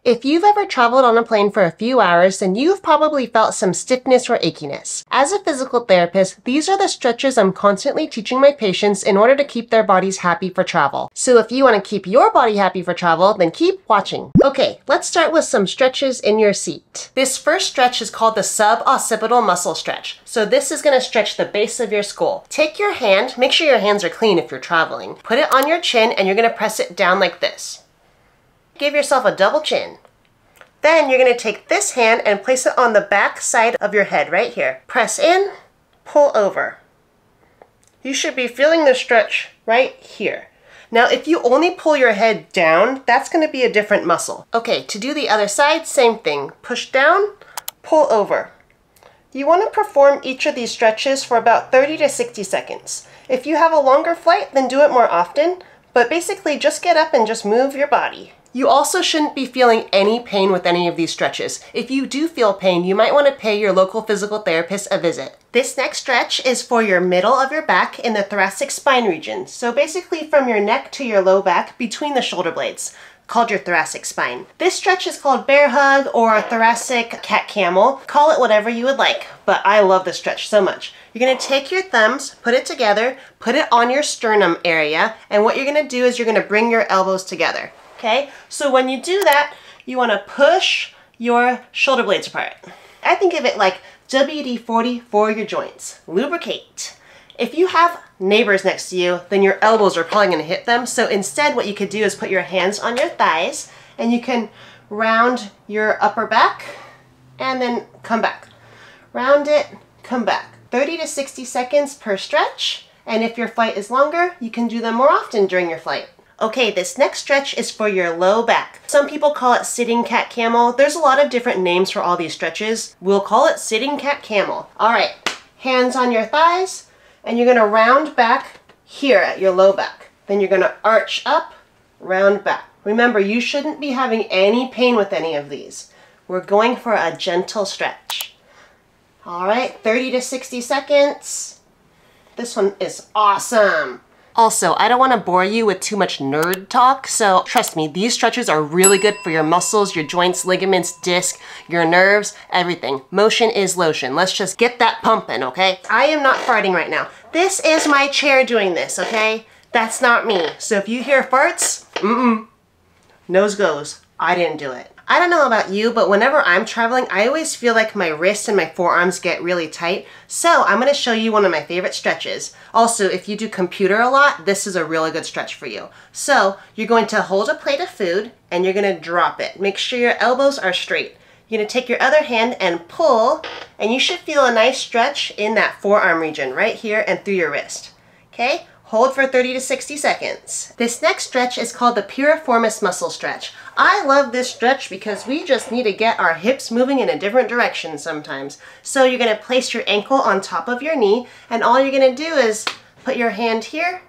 If you've ever traveled on a plane for a few hours, then you've probably felt some stiffness or achiness. As a physical therapist, these are the stretches I'm constantly teaching my patients in order to keep their bodies happy for travel. So if you want to keep your body happy for travel, then keep watching. Okay, let's start with some stretches in your seat. This first stretch is called the sub-occipital muscle stretch. So this is going to stretch the base of your skull. Take your hand, make sure your hands are clean if you're traveling. Put it on your chin and you're going to press it down like this. Give yourself a double chin. Then you're going to take this hand and place it on the back side of your head right here. Press in, pull over. You should be feeling the stretch right here. Now if you only pull your head down, that's going to be a different muscle. Okay, to do the other side, same thing. Push down, pull over. You want to perform each of these stretches for about 30 to 60 seconds. If you have a longer flight, then do it more often, but basically just get up and just move your body. You also shouldn't be feeling any pain with any of these stretches. If you do feel pain, you might want to pay your local physical therapist a visit. This next stretch is for your middle of your back in the thoracic spine region. So basically from your neck to your low back between the shoulder blades, called your thoracic spine. This stretch is called bear hug or thoracic cat camel. Call it whatever you would like, but I love this stretch so much. You're going to take your thumbs, put it together, put it on your sternum area, and what you're going to do is you're going to bring your elbows together. Okay, so when you do that, you want to push your shoulder blades apart. I think of it like WD-40 for your joints. Lubricate. If you have neighbors next to you, then your elbows are probably going to hit them. So instead, what you could do is put your hands on your thighs and you can round your upper back and then come back. Round it, come back. 30 to 60 seconds per stretch. And if your flight is longer, you can do them more often during your flight. Okay, this next stretch is for your low back. Some people call it sitting cat camel. There's a lot of different names for all these stretches. We'll call it sitting cat camel. All right, hands on your thighs, and you're gonna round back here at your low back. Then you're gonna arch up, round back. Remember, you shouldn't be having any pain with any of these. We're going for a gentle stretch. All right, 30 to 60 seconds. This one is awesome. Also, I don't want to bore you with too much nerd talk, so trust me, these stretches are really good for your muscles, your joints, ligaments, disc, your nerves, everything. Motion is lotion. Let's just get that pumping, okay? I am not farting right now. This is my chair doing this, okay? That's not me. So if you hear farts, nose goes. I didn't do it. I don't know about you, but whenever I'm traveling, I always feel like my wrists and my forearms get really tight. So I'm going to show you one of my favorite stretches. Also, if you do computer a lot, this is a really good stretch for you. So you're going to hold a plate of food and you're going to drop it. Make sure your elbows are straight. You're going to take your other hand and pull, and you should feel a nice stretch in that forearm region right here and through your wrist. Okay? Hold for 30 to 60 seconds. This next stretch is called the piriformis muscle stretch. I love this stretch because we just need to get our hips moving in a different direction sometimes. So you're going to place your ankle on top of your knee, and all you're going to do is put your hand here,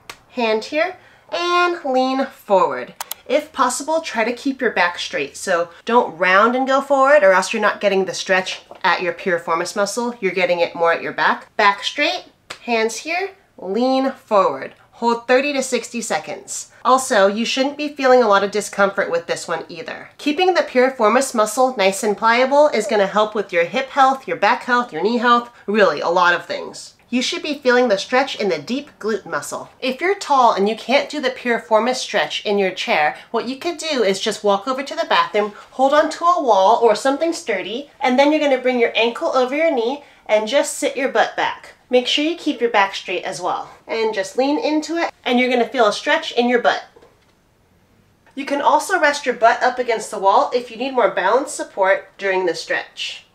and lean forward. If possible, try to keep your back straight. So don't round and go forward, or else you're not getting the stretch at your piriformis muscle. You're getting it more at your back. Back straight, hands here, lean forward. Hold 30 to 60 seconds. Also, you shouldn't be feeling a lot of discomfort with this one either. Keeping the piriformis muscle nice and pliable is going to help with your hip health, your back health, your knee health, really a lot of things. You should be feeling the stretch in the deep glute muscle. If you're tall and you can't do the piriformis stretch in your chair, what you could do is just walk over to the bathroom, hold onto a wall or something sturdy, and then you're going to bring your ankle over your knee and just sit your butt back. Make sure you keep your back straight as well. And just lean into it, and you're going to feel a stretch in your butt. You can also rest your butt up against the wall if you need more balance support during the stretch.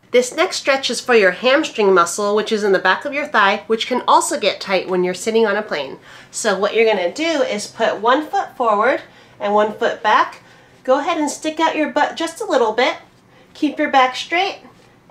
This next stretch is for your hamstring muscle, which is in the back of your thigh, which can also get tight when you're sitting on a plane. So what you're going to do is put one foot forward and one foot back. Go ahead and stick out your butt just a little bit. Keep your back straight,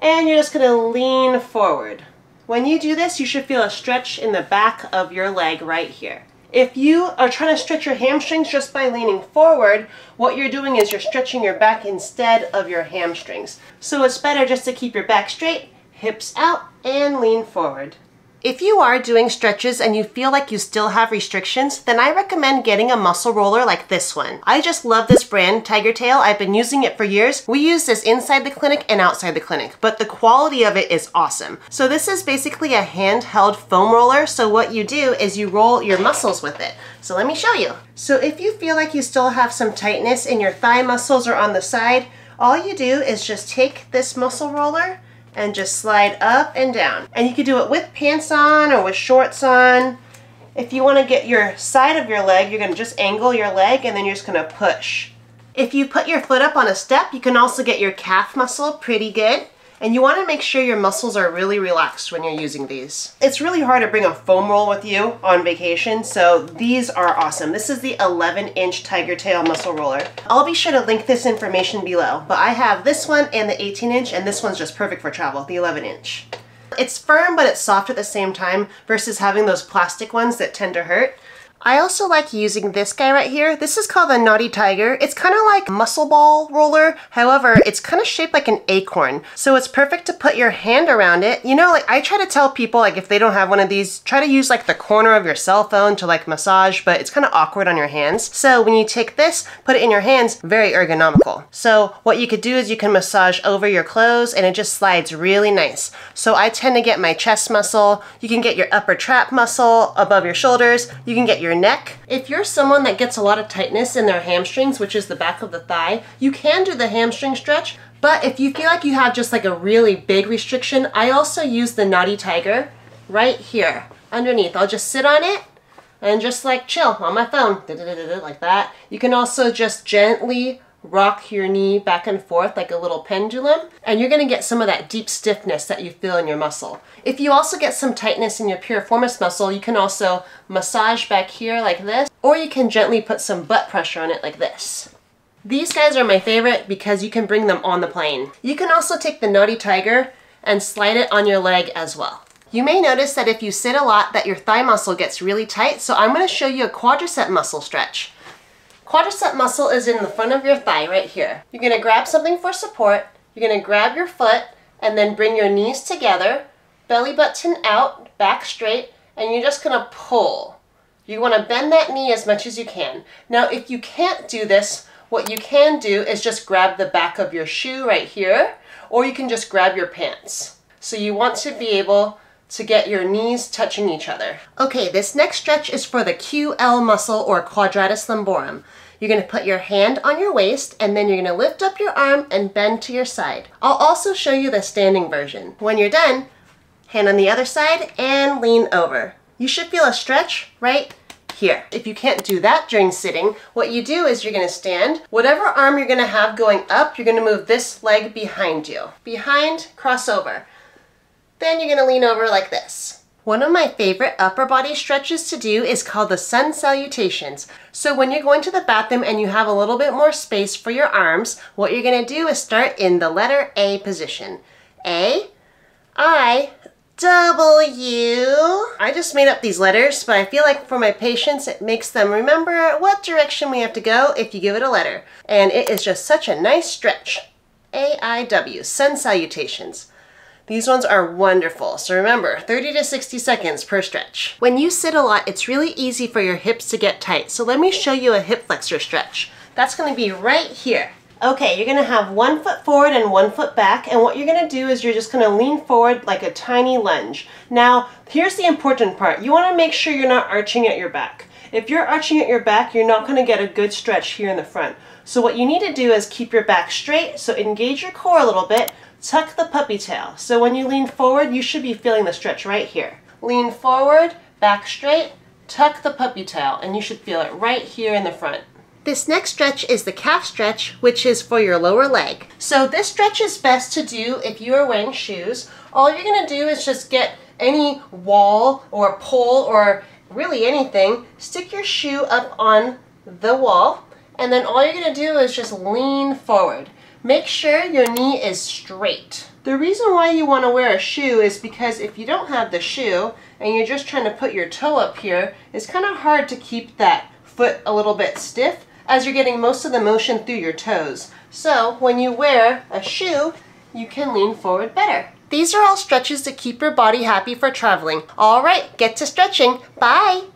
and you're just going to lean forward. When you do this, you should feel a stretch in the back of your leg right here. If you are trying to stretch your hamstrings just by leaning forward, what you're doing is you're stretching your back instead of your hamstrings. So it's better just to keep your back straight, hips out, and lean forward. If you are doing stretches and you feel like you still have restrictions, then I recommend getting a muscle roller like this one. I just love this brand, Tiger Tail. I've been using it for years. We use this inside the clinic and outside the clinic, but the quality of it is awesome. So this is basically a handheld foam roller. So what you do is you roll your muscles with it. So let me show you. So if you feel like you still have some tightness in your thigh muscles or on the side, all you do is just take this muscle roller and just slide up and down. And you can do it with pants on or with shorts on. If you want to get your side of your leg, you're going to just angle your leg and then you're just going to push. If you put your foot up on a step, you can also get your calf muscle pretty good. And you want to make sure your muscles are really relaxed when you're using these. It's really hard to bring a foam roll with you on vacation, so these are awesome. This is the 11-inch Tiger Tail muscle roller. I'll be sure to link this information below, but I have this one and the 18-inch, and this one's just perfect for travel, the 11-inch. It's firm, but it's soft at the same time versus having those plastic ones that tend to hurt. I also like using this guy right here. This is called the Naughty Tiger. It's kind of like a muscle ball roller. However, it's kind of shaped like an acorn. So it's perfect to put your hand around it. You know, like I try to tell people, like if they don't have one of these, try to use like the corner of your cell phone to like massage, but it's kind of awkward on your hands. So when you take this, put it in your hands, very ergonomical. So what you could do is you can massage over your clothes and it just slides really nice. So I tend to get my chest muscle. You can get your upper trap muscle above your shoulders. You can get your neck. If you're someone that gets a lot of tightness in their hamstrings, which is the back of the thigh, you can do the hamstring stretch. But if you feel like you have just like a really big restriction, I also use the Naughty Tiger right here underneath. I'll just sit on it and just like chill on my phone, like that. You can also just gently rock your knee back and forth like a little pendulum, and you're gonna get some of that deep stiffness that you feel in your muscle. If you also get some tightness in your piriformis muscle, you can also massage back here like this, or you can gently put some butt pressure on it like this. These guys are my favorite because you can bring them on the plane. You can also take the Naughty Tiger and slide it on your leg as well. You may notice that if you sit a lot that your thigh muscle gets really tight, so I'm gonna show you a quadricep muscle stretch. Quadricep muscle is in the front of your thigh right here. You're gonna grab something for support, you're gonna grab your foot, and then bring your knees together, belly button out, back straight, and you're just gonna pull. You wanna bend that knee as much as you can. Now, if you can't do this, what you can do is just grab the back of your shoe right here, or you can just grab your pants. So you want to be able to get your knees touching each other. Okay, this next stretch is for the QL muscle or quadratus lumborum. You're gonna put your hand on your waist and then you're gonna lift up your arm and bend to your side. I'll also show you the standing version. When you're done, hand on the other side and lean over. You should feel a stretch right here. If you can't do that during sitting, what you do is you're gonna stand. Whatever arm you're gonna have going up, you're gonna move this leg behind you. Behind, cross over. Then you're gonna lean over like this. One of my favorite upper body stretches to do is called the sun salutations. So when you're going to the bathroom and you have a little bit more space for your arms, what you're gonna do is start in the letter A position. A, I, W. I just made up these letters, but I feel like for my patients, it makes them remember what direction we have to go if you give it a letter. And it is just such a nice stretch. A-I-W, sun salutations. These ones are wonderful. So remember, 30 to 60 seconds per stretch. When you sit a lot, it's really easy for your hips to get tight. So let me show you a hip flexor stretch. That's gonna be right here. Okay, you're gonna have 1 foot forward and 1 foot back, and what you're gonna do is you're just gonna lean forward like a tiny lunge. Now, here's the important part. You wanna make sure you're not arching at your back. If you're arching at your back, you're not gonna get a good stretch here in the front. So what you need to do is keep your back straight, so engage your core a little bit, tuck the puppy tail. So when you lean forward, you should be feeling the stretch right here. Lean forward, back straight, tuck the puppy tail, and you should feel it right here in the front. This next stretch is the calf stretch, which is for your lower leg. So this stretch is best to do if you are wearing shoes. All you're gonna do is just get any wall or pole or really anything, stick your shoe up on the wall, and then all you're gonna do is just lean forward. Make sure your knee is straight. The reason why you want to wear a shoe is because if you don't have the shoe and you're just trying to put your toe up here, it's kind of hard to keep that foot a little bit stiff as you're getting most of the motion through your toes. So when you wear a shoe, you can lean forward better. These are all stretches to keep your body happy for traveling. All right, get to stretching. Bye!